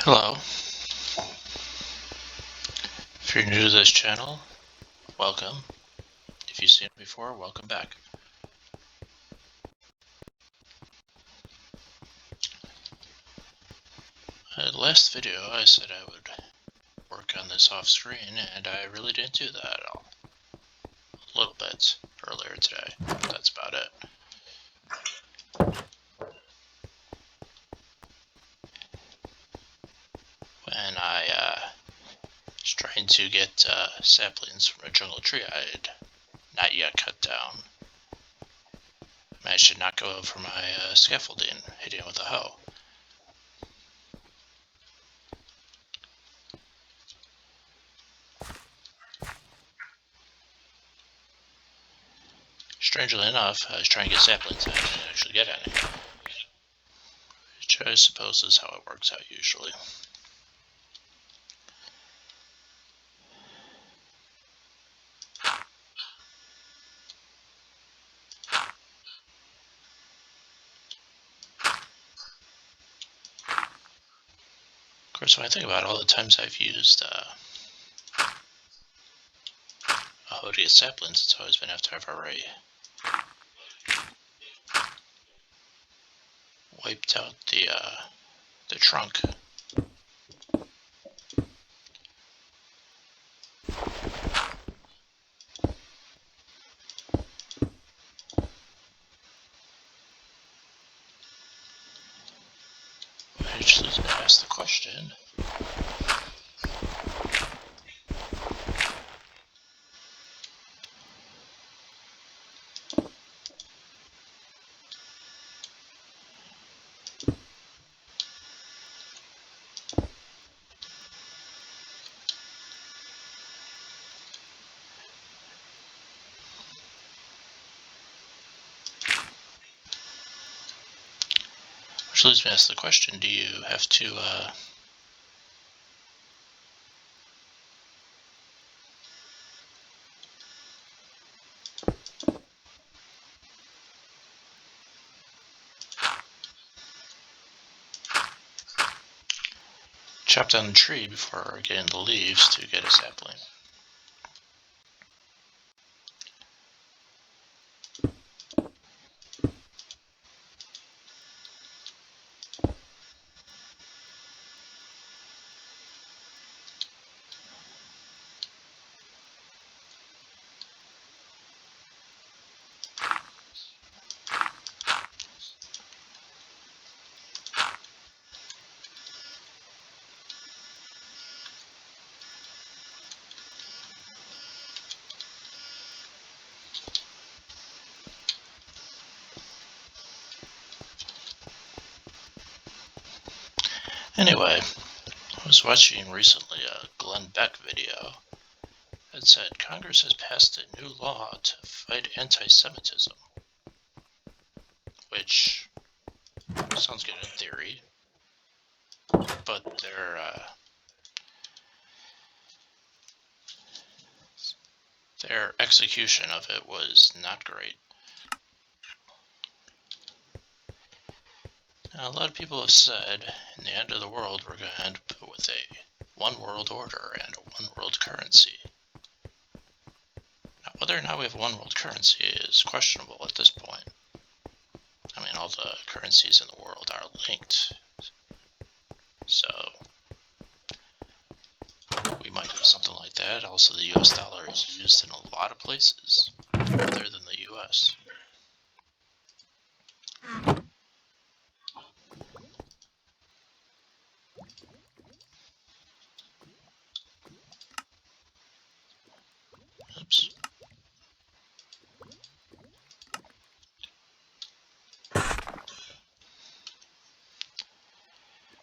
Hello. If you're new to this channel, welcome. If you've seen it before, welcome back. Last video I said I would work on this off screen, and I really didn't do that at all. A little bit earlier today, but that's about it. When I was trying to get saplings from a jungle tree I had not yet cut down, I managed to knock over my scaffolding, hitting it with a hoe. Strangely enough, I was trying to get saplings and I didn't actually get any. Which I suppose is how it works out usually. Of course, when I think about all the times I've used a hoe to get saplings, it's always been after I've already wiped out the trunk. Which leads me to ask the question, do you have to chop down the tree before getting the leaves to get a sapling? Anyway, I was watching recently a Glenn Beck video that said Congress has passed a new law to fight anti-Semitism, which sounds good in theory, but their execution of it was not great. Now, a lot of people have said in the end of the world we're going to end up with a one world order and a one world currency. Now, whether or not we have a one world currency is questionable at this point. I mean, all the currencies in the world are linked, so we might have something like that. Also, the US dollar is used in a lot of places other than the US. Oops.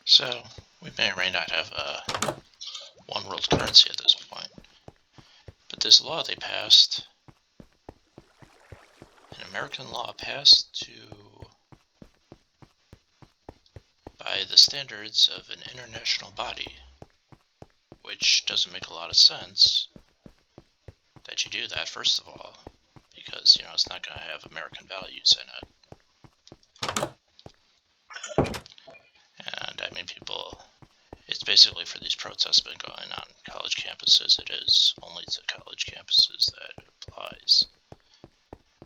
So, we may or may not have a one world currency at this point. But this law they passed, an American law passed by the standards of an international body, which doesn't make a lot of sense that you do that, first of all, because, it's not going to have American values in it. And, I mean, basically for these protests been going on college campuses, it is only to college campuses that it applies.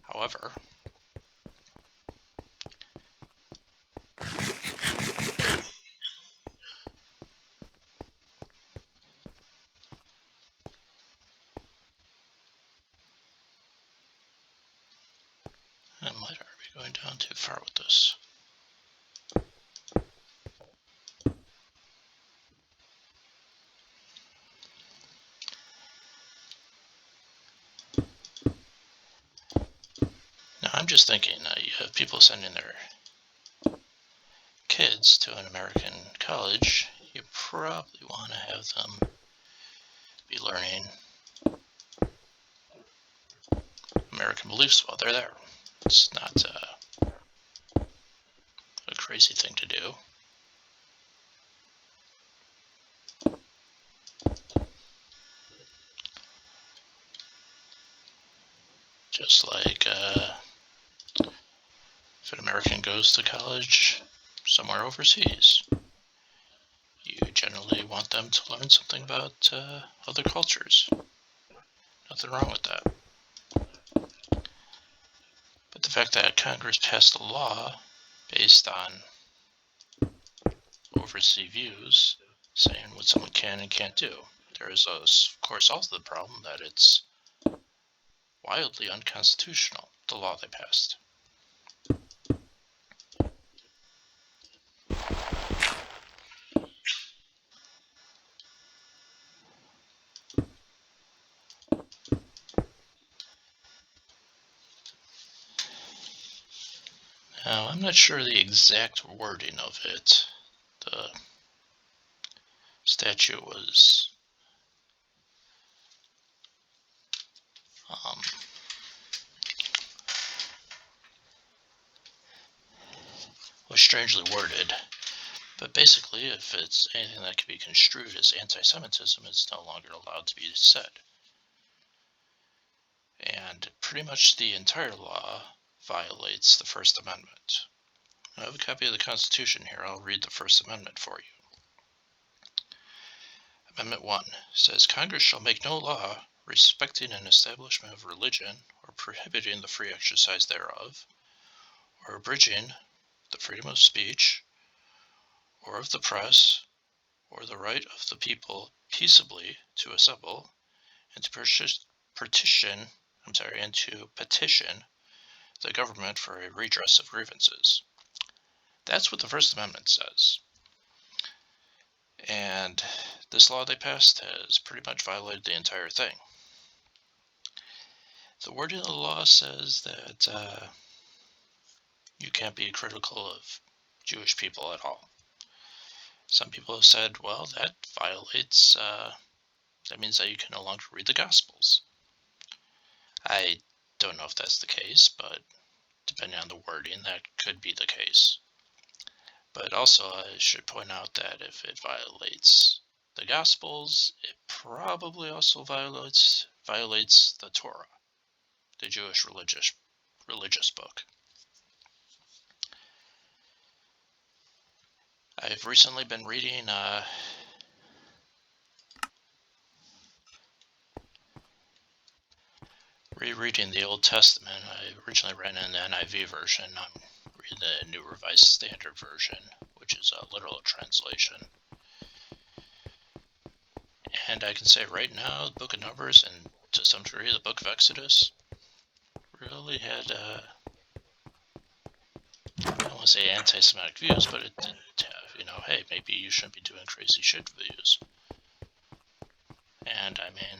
However, I might already be going down too far with this. Now I'm just thinking, you have people sending their kids to an American college, you probably want to have them be learning American beliefs while they're there. It's not a crazy thing to do. Just like if an American goes to college somewhere overseas, you generally want them to learn something about other cultures. Nothing wrong with that. But the fact that Congress passed a law based on overseas views saying what someone can and can't do, there is, of course, also the problem that it's wildly unconstitutional, the law they passed. Now, I'm not sure the exact wording of it. The statute was strangely worded, but basically, if it's anything that can be construed as anti-Semitism, it's no longer allowed to be said. And pretty much the entire law violates the First Amendment. I have a copy of the Constitution here. I'll read the First Amendment for you. Amendment 1 says, Congress shall make no law respecting an establishment of religion or prohibiting the free exercise thereof, or abridging the freedom of speech, or of the press, or the right of the people peaceably to assemble, and to petition the government for a redress of grievances. That's what the First Amendment says. And this law they passed has pretty much violated the entire thing. The wording of the law says that you can't be critical of Jewish people at all. Some people have said, well, that violates, that means that you can no longer read the Gospels. I don't know if that's the case, but depending on the wording, that could be the case. But also, I should point out that if it violates the Gospels, it probably also violates the Torah, the Jewish religious book. I've recently been reading rereading the Old Testament. I originally read in the NIV version. I'm reading the New Revised Standard Version, which is a literal translation. And I can say right now, the Book of Numbers and to some degree the Book of Exodus really had, I don't want to say anti-Semitic views, but it did have, hey, maybe you shouldn't be doing crazy shit views. And I mean,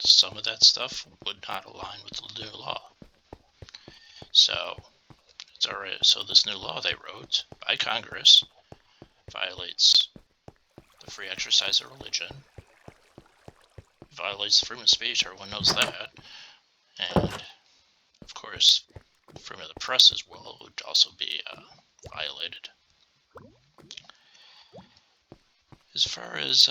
some of that stuff would not align with the new law. So, it's alright. So this new law they wrote by Congress violates the free exercise of religion, violates the freedom of speech, everyone knows that, and of course, freedom of the press as well would also be violated. As far as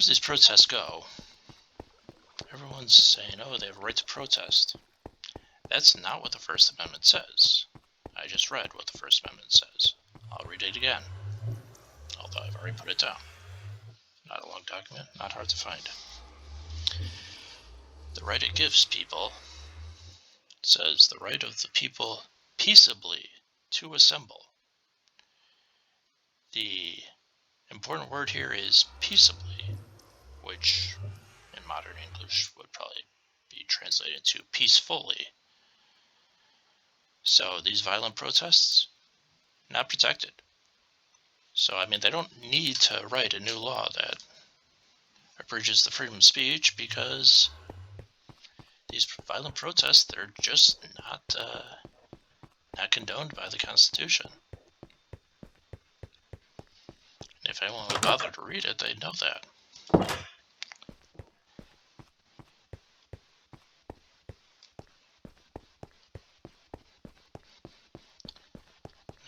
these protests go, everyone everyone's saying, oh, they have a right to protest. That's not what the First Amendment says. I just read what the First Amendment says. I'll read it again, although I've already put it down. Not a long document, not hard to find. The right it gives people says the right of the people peaceably to assemble. The important word here is peaceably, which in modern English would probably be translated to peacefully. So these violent protests, not protected. So, I mean, they don't need to write a new law that abridges the freedom of speech, because these violent protests, they're just not condoned by the Constitution. If anyone would bother to read it, they'd know that.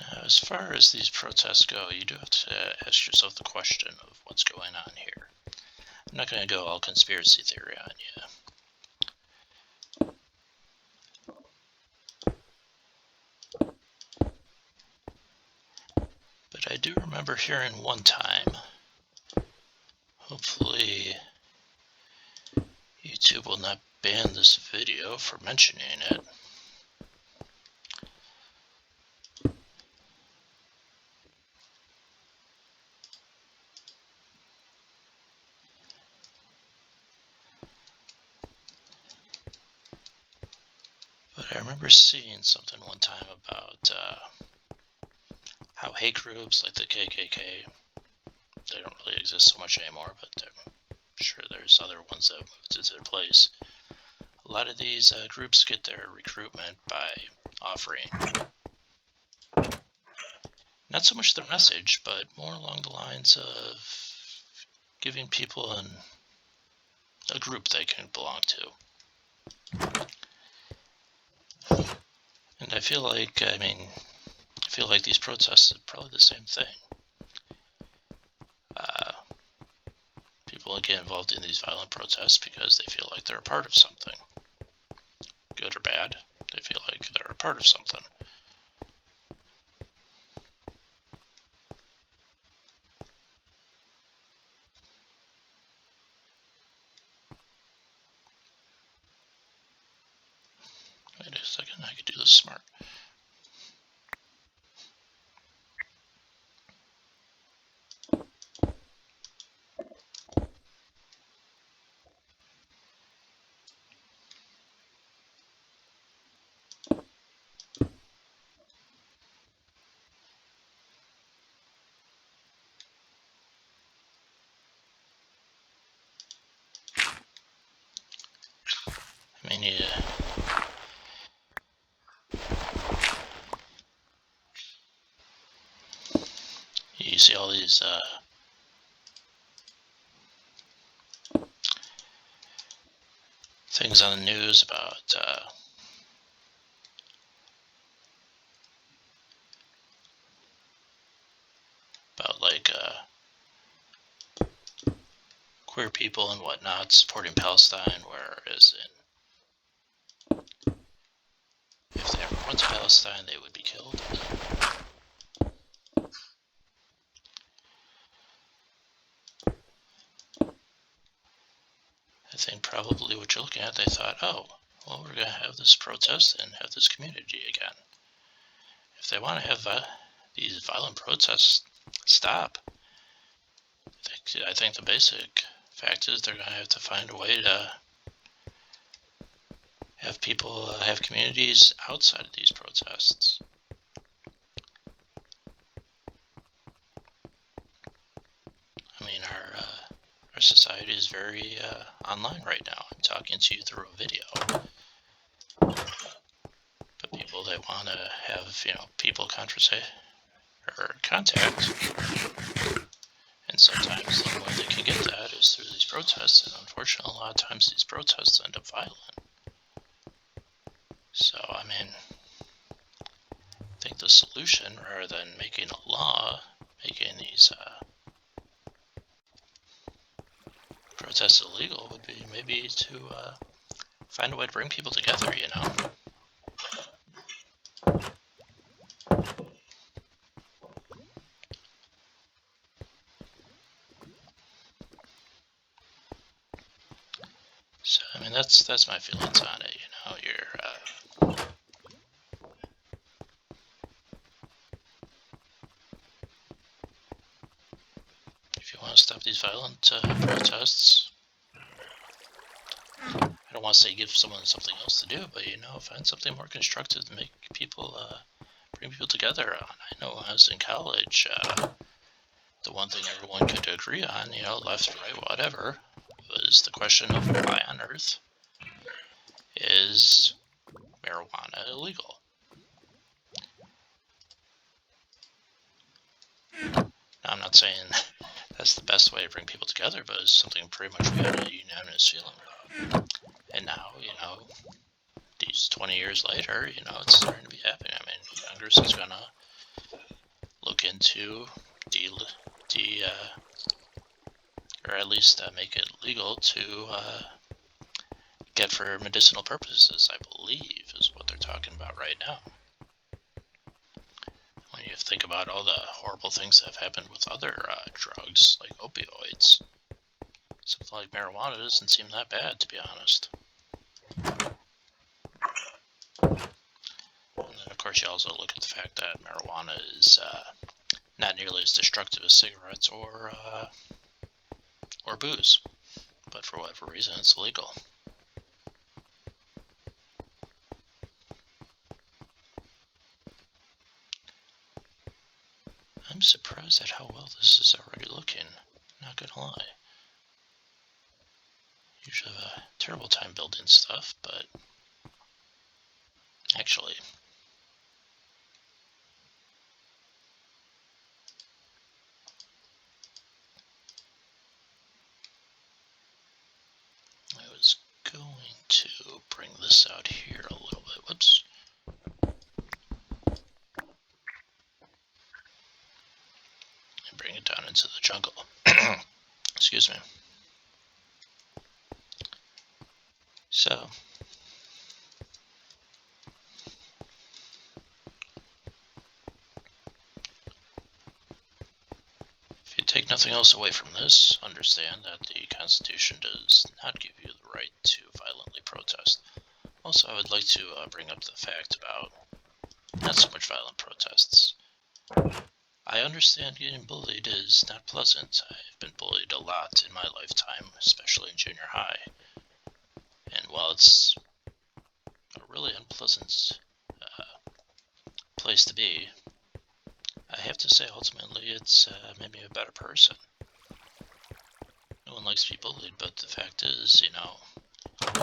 Now, as far as these protests go, you do have to ask yourself the question of what's going on here. I'm not going to go all conspiracy theory on you. But I do remember hearing one time, hopefully YouTube will not ban this video for mentioning it. But I remember seeing something one time about how hate groups like the KKK, they don't really exist so much anymore, but I'm sure there's other ones that moved into their place. A lot of these groups get their recruitment by offering not so much their message, but more along the lines of giving people a group they can belong to. And I feel like these protests are probably the same thing. People get involved in these violent protests because they feel like they're a part of something. Good or bad, they feel like they're a part of something. Wait a second, I could do this smart. I mean, you see all these things on the news about like queer people and whatnot supporting Palestine, whereas if they ever went to Palestine, they would be killed. I think probably what you're looking at, they thought, oh, well, we're going to have this protest and have this community again. If they want to have these violent protests stop, I think the basic fact is they're going to have to find a way to have people have communities outside of these protests. I mean, our society is very online right now. I'm talking to you through a video. But people, they want to have, people contact. And sometimes the only way they can get that is through these protests, and unfortunately a lot of times these protests end up violent. So, I mean, I think the solution, rather than making a law, making these protest illegal would be maybe to find a way to bring people together, you know? So, I mean, that's my feelings on it, you know? If you want to stop these violent protests, I don't want to say give someone something else to do, but, you know, find something more constructive to make people, bring people together on. I know when I was in college, the one thing everyone could agree on, you know, left, right, whatever, was the question of why on earth is marijuana illegal? Now, I'm not saying that's the best way to bring people together, but it's something pretty much we had a unanimous feeling about. And now, you know, these 20 years later, you know, it's starting to be happening. I mean, Congress is going to look into or at least make it legal to get for medicinal purposes, I believe, is what they're talking about right now. When you think about all the horrible things that have happened with other drugs, like opioids, something like marijuana doesn't seem that bad, to be honest. And then, of course, you also look at the fact that marijuana is not nearly as destructive as cigarettes or booze, but for whatever reason, it's illegal. I'm surprised at how well this is already looking, not gonna lie. Usually have a terrible time building stuff, but actually, I was going to bring this out here a little bit. Whoops. And bring it down into the jungle. Excuse me. So, if you take nothing else away from this, understand that the Constitution does not give you the right to violently protest. Also, I would like to bring up the fact about not so much violent protests. I understand getting bullied is not pleasant. I've been bullied a lot in my lifetime, especially in junior high. And while it's a really unpleasant place to be, I have to say ultimately it's made me a better person. No one likes to be bullied, but the fact is, you know,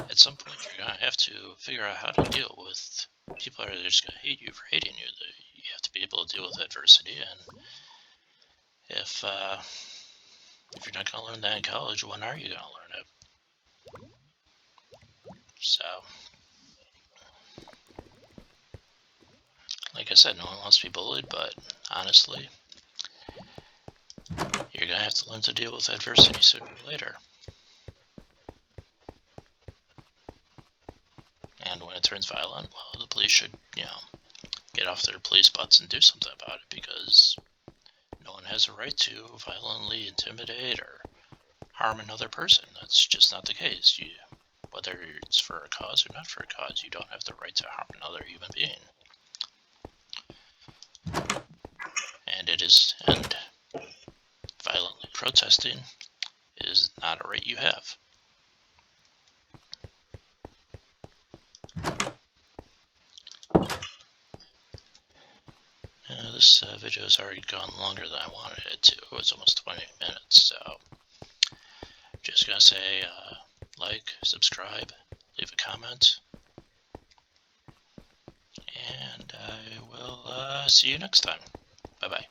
at some point you're going to have to figure out how to deal with people that are just going to hate you for hating you. You have to be able to deal with adversity, and if you're not going to learn that in college, when are you going to learn it? So, like I said, no one wants to be bullied, but honestly, you're going to have to learn to deal with adversity sooner or later. And when it turns violent, well, the police should, you know, get off their police butts and do something about it, because no one has a right to violently intimidate or harm another person. That's just not the case. Whether it's for a cause or not for a cause, you don't have the right to harm another human being. And violently protesting is not a right you have. This video has already gone longer than I wanted it to. It was almost 20 minutes, so just gonna say like, subscribe, leave a comment, and I will see you next time. Bye-bye.